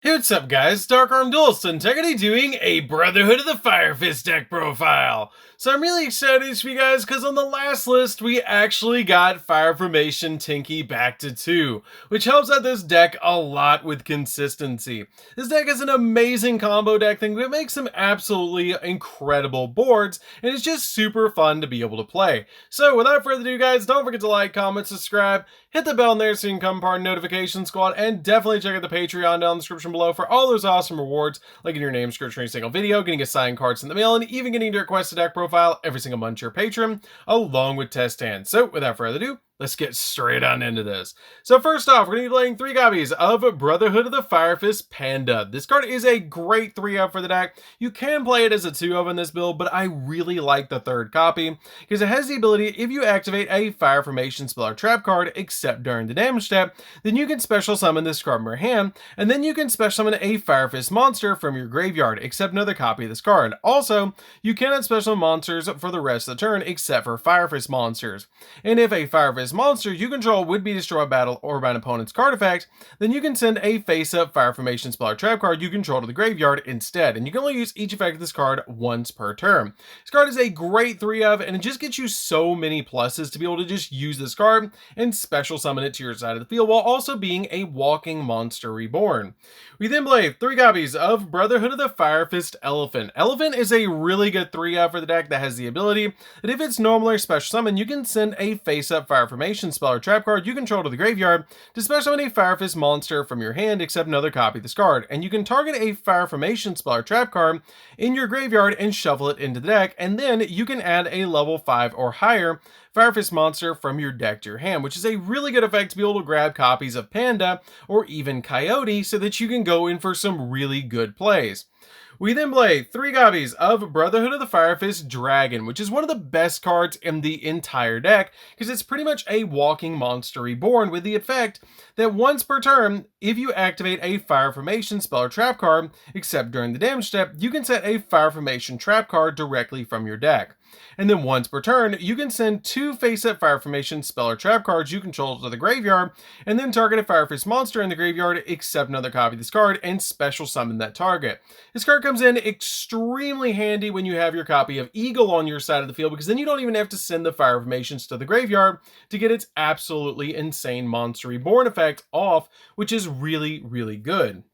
Hey, what's up guys, DarkArmedDuelist Integrity doing a Brotherhood of the Fire Fist deck profile. So I'm really excited for you guys because on the last list we actually got Fire Formation Tinky back to 2, which helps out this deck a lot with consistency. This deck is an amazing combo deck thing that makes some absolutely incredible boards, and it's just super fun to be able to play. So without further ado guys, don't forget to like, comment, subscribe, hit the bell in there so you can come part of the notification squad, and definitely check out the Patreon down in the description below for all those awesome rewards, like getting your name script for any single video, getting assigned cards in the mail, and even getting to request a deck profile every single month to your Patreon, along with test hands. So without further ado, let's get straight on into this. So first off, we're going to be playing 3 copies of Brotherhood of the Fire Fist Panda. This card is a great 3-of for the deck. You can play it as a 2-of in this build, but I really like the 3rd copy because it has the ability, if you activate a Fire Formation spell or trap card, except during the damage step, then you can special summon this card from your hand, and then you can special summon a Fire Fist monster from your graveyard, except another copy of this card. Also, you cannot special monsters for the rest of the turn, except for Fire Fist monsters. And if a Fire Fist monster you control would be destroyed by battle or by an opponent's card effect, then you can send a face-up Fire Formation spell or trap card you control to the graveyard instead, and you can only use each effect of this card once per turn. This card is a great 3-of, and it just gets you so many pluses to be able to just use this card and special summon it to your side of the field while also being a walking monster reborn. We then play 3 copies of Brotherhood of the Fire Fist Elephant. Elephant is a really good 3-of for the deck that has the ability that if it's normal or special summon, you can send a face-up Fire Formation spell or trap card you control to the graveyard to special summon a Fire Fist monster from your hand, except another copy of this card. And you can target a Fire Formation spell or trap card in your graveyard and shuffle it into the deck, and then you can add a level 5 or higher Fire Fist monster from your deck to your hand, which is a really good effect to be able to grab copies of Panda or even Coyote so that you can go in for some really good plays. We then play 3 copies of Brotherhood of the Fire Fist Dragon, which is one of the best cards in the entire deck because it's pretty much a walking monster reborn with the effect that once per turn, if you activate a Fire Formation spell or trap card, except during the damage step, you can set a Fire Formation trap card directly from your deck. And then once per turn, you can send 2 face-up Fire Formation spell or trap cards you control to the graveyard, and then target a Fire Fist monster in the graveyard, except another copy of this card, and special summon that target. This card comes in extremely handy when you have your copy of Eagle on your side of the field, because then you don't even have to send the Fire Formations to the graveyard to get its absolutely insane Monster Reborn effect off, which is really, really good.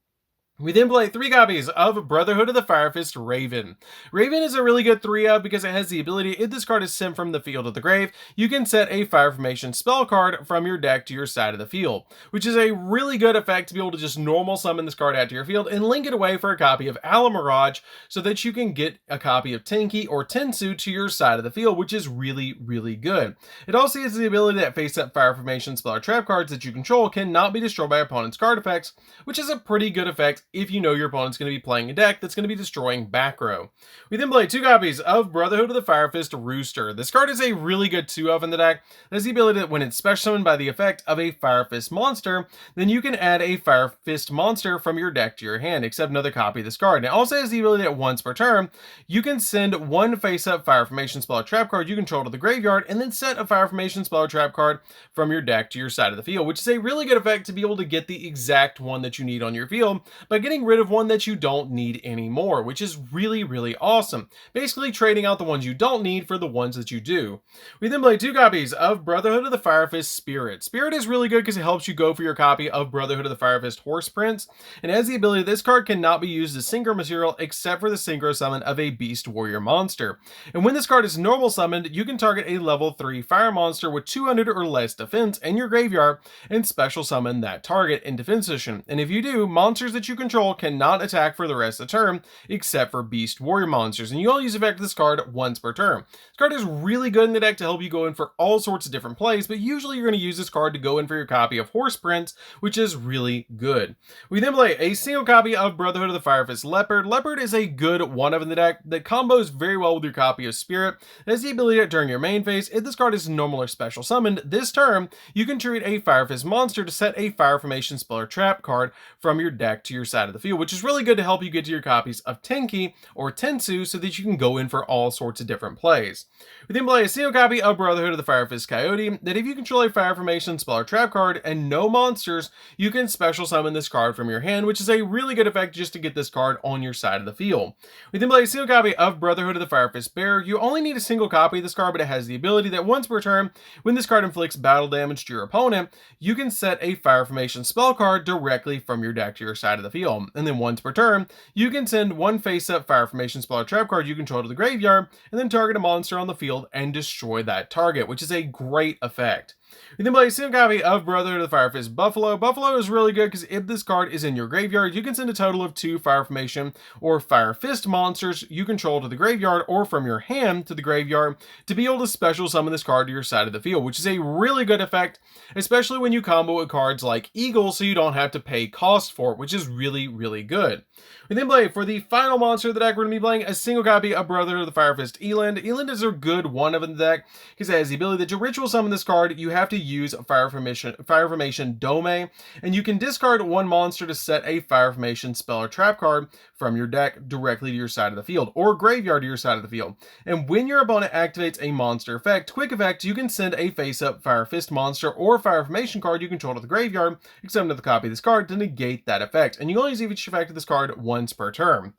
We then play 3 copies of Brotherhood of the Fire Fist Raven. Raven is a really good 3-of because it has the ability, if this card is sent from the field to the grave, you can set a Fire Formation spell card from your deck to your side of the field, which is a really good effect to be able to just normal summon this card out to your field and link it away for a copy of Alamirage so that you can get a copy of Tinky or Tensu to your side of the field, which is really, really good. It also has the ability that face-up Fire Formation spell or trap cards that you control cannot be destroyed by opponent's card effects, which is a pretty good effect if you know your opponent's going to be playing a deck that's going to be destroying back row. We then play 2 copies of Brotherhood of the Fire Fist Rooster. This card is a really good 2-of in the deck. It has the ability that when it's special summoned by the effect of a Fire Fist monster, then you can add a Fire Fist monster from your deck to your hand, except another copy of this card. And it also has the ability that once per turn, you can send 1 face-up Fire Formation spell or trap card you control to the graveyard, and then set a Fire Formation spell or trap card from your deck to your side of the field, which is a really good effect to be able to get the exact one that you need on your field by getting rid of one that you don't need anymore, which is really, really awesome. Basically trading out the ones you don't need for the ones that you do. We then play 2 copies of Brotherhood of the Fire Fist Spirit. Spirit is really good because it helps you go for your copy of Brotherhood of the Fire Fist Horse Prince, and has the ability this card cannot be used as synchro material except for the synchro summon of a Beast Warrior monster. And when this card is normal summoned, you can target a level 3 fire monster with 200 or less defense in your graveyard and special summon that target in defense position. And if you do, monsters that you control cannot attack for the rest of the turn except for Beast Warrior monsters, and you only use the effect of this card once per turn. This card is really good in the deck to help you go in for all sorts of different plays, but usually you're going to use this card to go in for your copy of Horse Prince, which is really good. We then play a single copy of Brotherhood of the Fire Fist Leopard. Leopard is a good 1-of in the deck that combos very well with your copy of Spirit. It has the ability that during your main phase, if this card is normal or special summoned this turn, you can treat a Fire Fist monster to set a Fire Formation spell or trap card from your deck to your side side of the field, which is really good to help you get to your copies of Tenki or Tensu so that you can go in for all sorts of different plays. We then play a single copy of Brotherhood of the Fire Fist Coyote, that if you control a fire formation, spell, or trap card, and no monsters, you can special summon this card from your hand, which is a really good effect just to get this card on your side of the field. We then play a single copy of Brotherhood of the Fire Fist Bear. You only need a single copy of this card, but it has the ability that once per turn, when this card inflicts battle damage to your opponent, you can set a fire formation spell card directly from your deck to your side of the field. And then once per turn, you can send one face-up fire formation spell or trap card you control to the graveyard, and then target a monster on the field and destroy that target, which is a great effect. We then play a single copy of Brotherhood of the Fire Fist Buffalo. Buffalo is really good because if this card is in your graveyard, you can send a total of 2 Fire Formation or Fire Fist monsters you control to the graveyard or from your hand to the graveyard to be able to special summon this card to your side of the field, which is a really good effect, especially when you combo with cards like Eagle so you don't have to pay cost for it, which is really, really good. We then play, for the final monster of the deck, we're going to be playing a single copy of Brotherhood of the Fire Fist Eland. Eland is a good one of the deck because it has the ability that to ritual summon this card, you have to use Fire Formation Dome, and you can discard one monster to set a Fire Formation spell or trap card from your deck directly to your side of the field, or graveyard to your side of the field. And when your opponent activates a monster effect, quick effect, you can send a face-up Fire Fist monster or Fire Formation card you control to the graveyard, except another copy of this card to negate that effect. And you only use each effect of this card once per turn.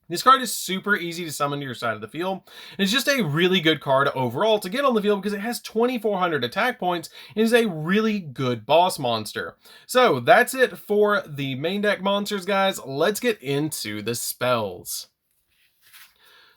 This card is super easy to summon to your side of the field. It's just a really good card overall to get on the field because it has 2,400 attack points and is a really good boss monster. So that's it for the main deck monsters, guys. Let's get into the spells.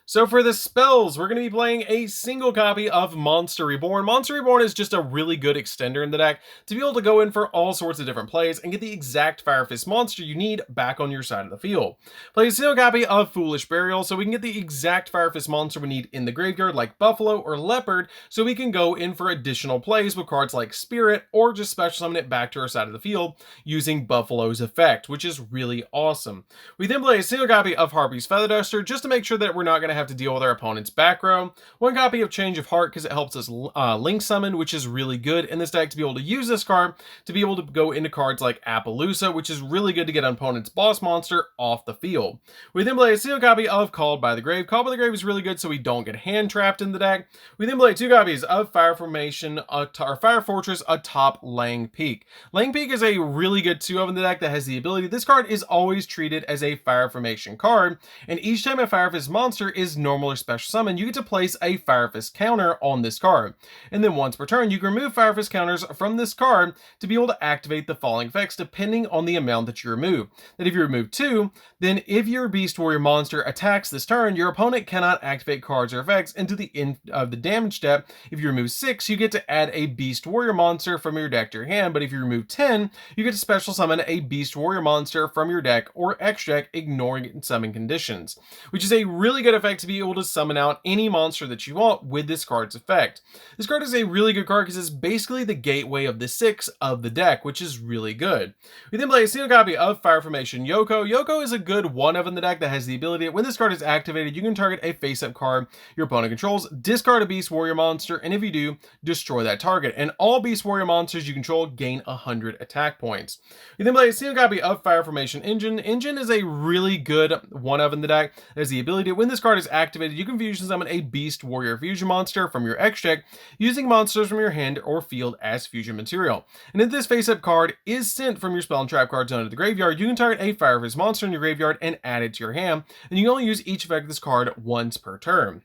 So for the spells, we're going to be playing a single copy of Monster Reborn. Monster Reborn is just a really good extender in the deck to be able to go in for all sorts of different plays and get the exact Fire Fist monster you need back on your side of the field. Play a single copy of Foolish Burial so we can get the exact Fire Fist monster we need in the graveyard like Buffalo or Leopard so we can go in for additional plays with cards like Spirit or just special summon it back to our side of the field using Buffalo's effect, which is really awesome. We then play a single copy of Harpy's Feather Duster just to make sure that we're not going to have to deal with our opponent's back row. One copy of Change of Heart because it helps us link summon, which is really good in this deck to be able to use this card to be able to go into cards like Appaloosa, which is really good to get an opponent's boss monster off the field. We then play a single copy of Called by the Grave. Called by the Grave is really good so we don't get hand trapped in the deck. We then play 2 copies of Fire Formation or Fire Fortress atop Lang Peak. Lang Peak is a really good 2-of in the deck that has the ability. This card is always treated as a Fire Formation card, and each time a Fire Fist monster is normal or special summon, you get to place a Fire Fist counter on this card. And then once per turn, you can remove Fire Fist counters from this card to be able to activate the following effects depending on the amount that you remove. That if you remove 2, then if your Beast Warrior monster attacks this turn, your opponent cannot activate cards or effects into the end of the damage step. If you remove 6, you get to add a Beast Warrior monster from your deck to your hand, but if you remove 10, you get to special summon a Beast Warrior monster from your deck or extra deck, ignoring summon conditions, which is a really good effect to be able to summon out any monster that you want with this card's effect. This card is a really good card because it's basically the gateway of the 6 of the deck, which is really good. We then play a single copy of Fire Formation Yoko. Yoko is a good 1-of in the deck that has the ability that when this card is activated, you can target a face-up card your opponent controls, discard a Beast Warrior monster, and if you do, destroy that target. And all Beast Warrior monsters you control gain 100 attack points. We then play a single copy of Fire Formation Engine. Engine is a really good 1-of in the deck that has the ability that when this card is activated, you can fusion summon a Beast Warrior fusion monster from your X deck using monsters from your hand or field as fusion material. And if this face-up card is sent from your spell and trap card zone to the graveyard, you can target a Fire Fist monster in your graveyard and add it to your hand, and you can only use each effect of this card once per turn.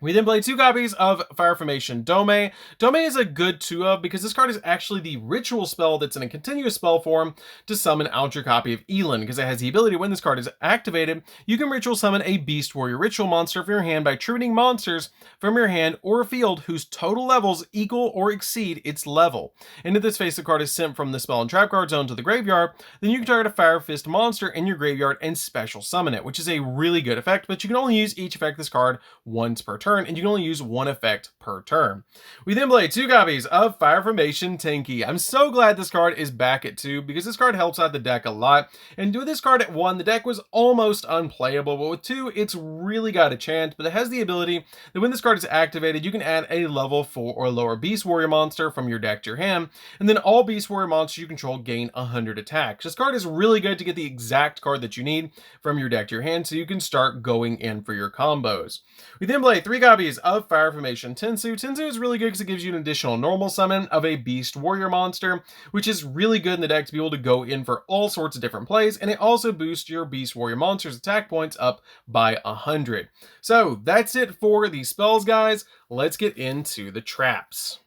We then play 2 copies of Fire Formation Dome. Dome is a good 2-of because this card is actually the ritual spell that's in a continuous spell form to summon out your copy of Elin, because it has the ability when this card is activated, you can ritual summon a Beast Warrior ritual monster from your hand by tributing monsters from your hand or field whose total levels equal or exceed its level. And if this face-up card is sent from the spell and trap card zone to the graveyard, then you can target a Fire Fist monster in your graveyard and special summon it, which is a really good effect, but you can only use each effect of this card once per turn. turn, and you can only use one effect per turn. We then play 2 copies of Fire Formation Tinky. I'm so glad this card is back at 2 because this card helps out the deck a lot, and with this card at 1, the deck was almost unplayable, but with 2, it's really got a chance. But it has the ability that when this card is activated, you can add a level 4 or lower Beast Warrior monster from your deck to your hand, and then all Beast Warrior monsters you control gain 100 attacks. This card is really good to get the exact card that you need from your deck to your hand, so you can start going in for your combos. We then play 3 copies of Fire Formation Tensu. Tensu is really good because it gives you an additional normal summon of a Beast Warrior monster, which is really good in the deck to be able to go in for all sorts of different plays, and it also boosts your Beast Warrior monster's attack points up by 100. So that's it for the spells, guys. Let's get into the traps.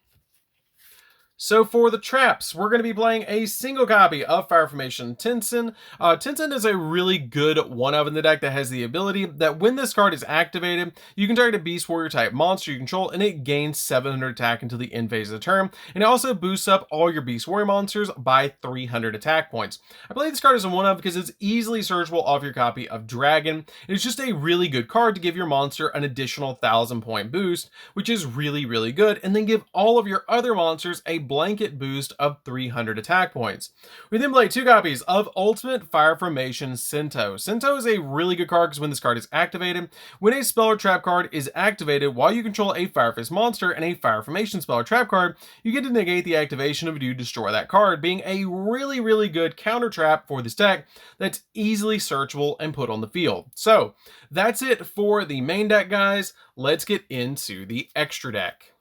So for the traps, we're going to be playing a single copy of Fire Formation Pinson. Pinson is a really good one-of in the deck that has the ability that when this card is activated, you can target a Beast Warrior type monster you control, and it gains 700 attack until the end phase of the turn, and it also boosts up all your Beast Warrior monsters by 300 attack points. I play this card as a one-of because it's easily searchable off your copy of Dragon. It's just a really good card to give your monster an additional 1,000 point boost, which is really, really good, and then give all of your other monsters a blanket boost of 300 attack points. We then play 2 copies of Ultimate Fire Formation Sento. Sento is a really good card because when this card is activated, when a spell or trap card is activated while you control a Fire Fist monster and a Fire Formation spell or trap card, you get to negate the activation of it to destroy that card, being a really, really good counter trap for this deck that's easily searchable and put on the field. So that's it for the main deck, guys. Let's get into the extra deck.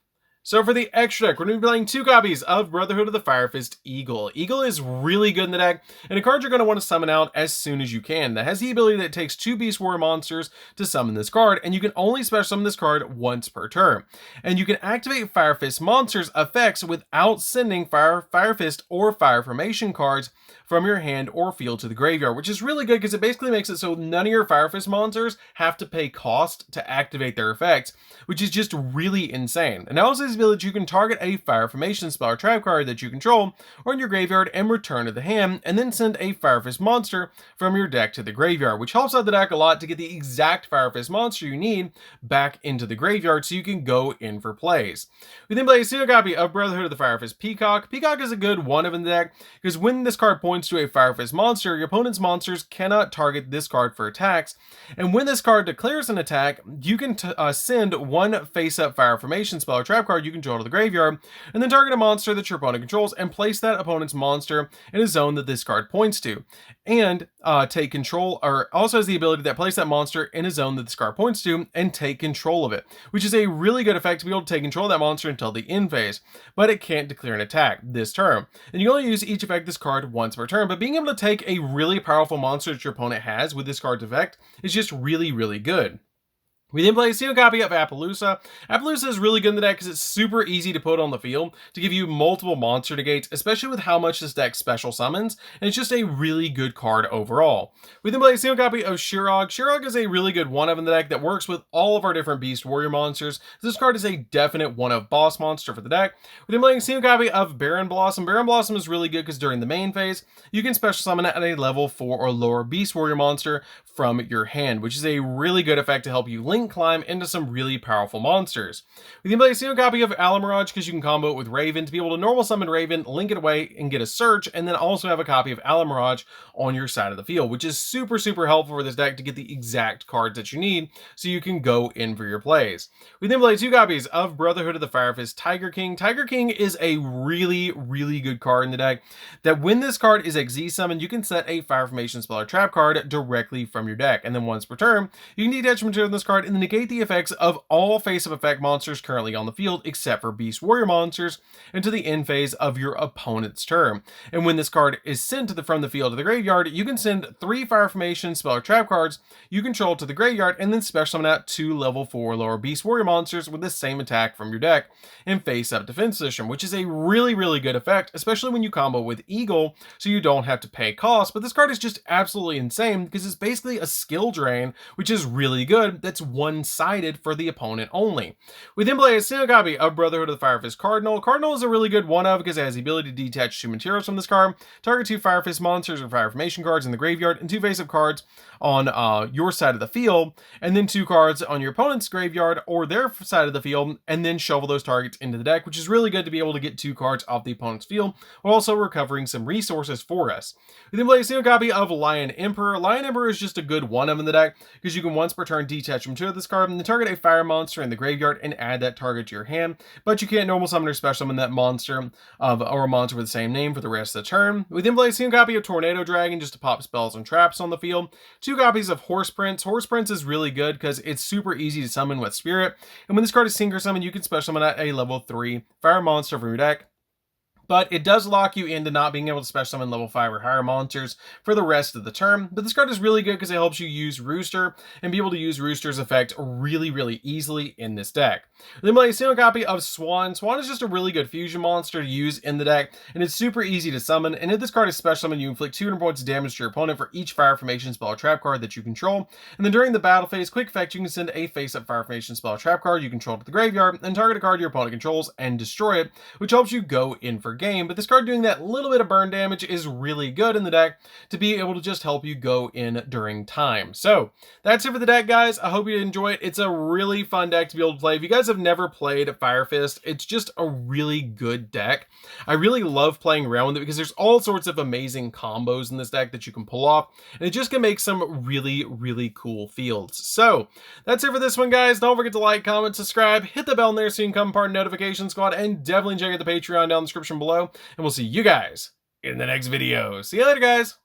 So for the extra deck, we're going to be playing 2 copies of Brotherhood of the Fire Fist Eagle. Eagle is really good in the deck, and a card you're going to want to summon out as soon as you can. That has the ability that it takes 2 Beast Warrior monsters to summon this card, and you can only special summon this card once per turn. And you can activate Fire Fist monsters' effects without sending Fire Fist or Fire Formation cards from your hand or field to the graveyard, which is really good because it basically makes it so none of your Fire Fist monsters have to pay cost to activate their effects, which is just really insane. And also has the ability you can target a Fire Formation spell or trap card that you control or in your graveyard and return to the hand, and then send a Fire Fist monster from your deck to the graveyard, which helps out the deck a lot to get the exact Fire Fist monster you need back into the graveyard so you can go in for plays. We then play a single copy of Brotherhood of the Fire Fist Peacock. Peacock is a good one-of in the deck because when this card points to a Fire Fist monster, your opponent's monsters cannot target this card for attacks, and when this card declares an attack, you can send one face-up Fire Formation spell or trap card you control to the graveyard, and then target a monster that your opponent controls and place that opponent's monster in a zone that this card points to, and take control, or also has the ability that place that monster in a zone that this card points to and take control of it, which is a really good effect to be able to take control of that monster until the end phase, but it can't declare an attack this turn. And you can only use each effect this card once per turn, but being able to take a really powerful monster that your opponent has with this card's effect is just really, really good. We then play a single copy of Appaloosa. Appaloosa is really good in the deck because it's super easy to put on the field to give you multiple monster negates, especially with how much this deck special summons, and it's just a really good card overall. We then play a single copy of Shirog. Shirog is a really good one-of in the deck that works with all of our different Beast Warrior monsters. This card is a definite one-of boss monster for the deck. We then play a single copy of Baron Blossom. Baron Blossom is really good because during the main phase, you can special summon at a level 4 or lower Beast Warrior monster from your hand, which is a really good effect to help you link climb into some really powerful monsters. We then play a single copy of Alamirage because you can combo it with Raven to be able to normal summon Raven, link it away, and get a search, and then also have a copy of Alamirage on your side of the field, which is super, super helpful for this deck to get the exact cards that you need so you can go in for your plays. We then play 2 copies of Brotherhood of the Fire Fist Tiger King. Tiger King is a really, really good card in the deck that when this card is XZ summoned, you can set a Fire Formation spell or trap card directly from your deck, and then once per turn, you can detach material on this card and then negate the effects of all face-up effect monsters currently on the field except for Beast Warrior monsters into the end phase of your opponent's turn. And when this card is sent from the field to the graveyard, you can send 3 Fire Formation spell or trap cards you control to the graveyard and then special summon out 2 level 4 lower Beast Warrior monsters with the same attack from your deck in face-up defense position, which is a really, really good effect, especially when you combo with Eagle so you don't have to pay cost. But this card is just absolutely insane because it's basically a skill drain, which is really good. That's one-sided for the opponent only. We then play a single copy of Brotherhood of the Fire Fist Cardinal. Cardinal is a really good one-of because it has the ability to detach 2 materials from this card, target 2 Fire Fist monsters or Fire Formation cards in the graveyard, and 2 face-up cards on your side of the field, and then 2 cards on your opponent's graveyard or their side of the field, and then shovel those targets into the deck, which is really good to be able to get 2 cards off the opponent's field, while also recovering some resources for us. We then play a single copy of Lion Emperor. Lion Emperor is just a good one-of in the deck, because you can once per turn detach from 2 of this card, and then target a fire monster in the graveyard and add that target to your hand, but you can't normal summon or special summon that monster or a monster with the same name for the rest of the turn. We then play a single copy of Tornado Dragon just to pop spells and traps on the field. 2 copies of Horse Prince. Horse Prince is really good because it's super easy to summon with Spirit, and when this card is synchro summoned, you can special summon at a level 3 fire monster from your deck. But it does lock you into not being able to special summon level 5 or higher monsters for the rest of the turn. But this card is really good because it helps you use Rooster and be able to use Rooster's effect really easily in this deck. Then play a single copy of Swan. Swan is just a really good fusion monster to use in the deck, and it's super easy to summon. And if this card is special summoned, you inflict 200 points of damage to your opponent for each Fire Formation spell or trap card that you control. And then during the battle phase, quick effect, you can send a face-up Fire Formation spell or trap card you control to the graveyard and target a card your opponent controls and destroy it, which helps you go in for game. But this card doing that little bit of burn damage is really good in the deck to be able to just help you go in during time. So that's it for the deck, guys. I hope you enjoy it. It's a really fun deck to be able to play. If you guys have never played Fire Fist, it's just a really good deck. I really love playing around with it because there's all sorts of amazing combos in this deck that you can pull off, and it just can make some really cool fields. So that's it for this one, guys. Don't forget to like, comment, subscribe, hit the bell in there so you can become part of the notification squad, and definitely check out the Patreon down in the description below, and we'll see you guys in the next video. See you later, guys.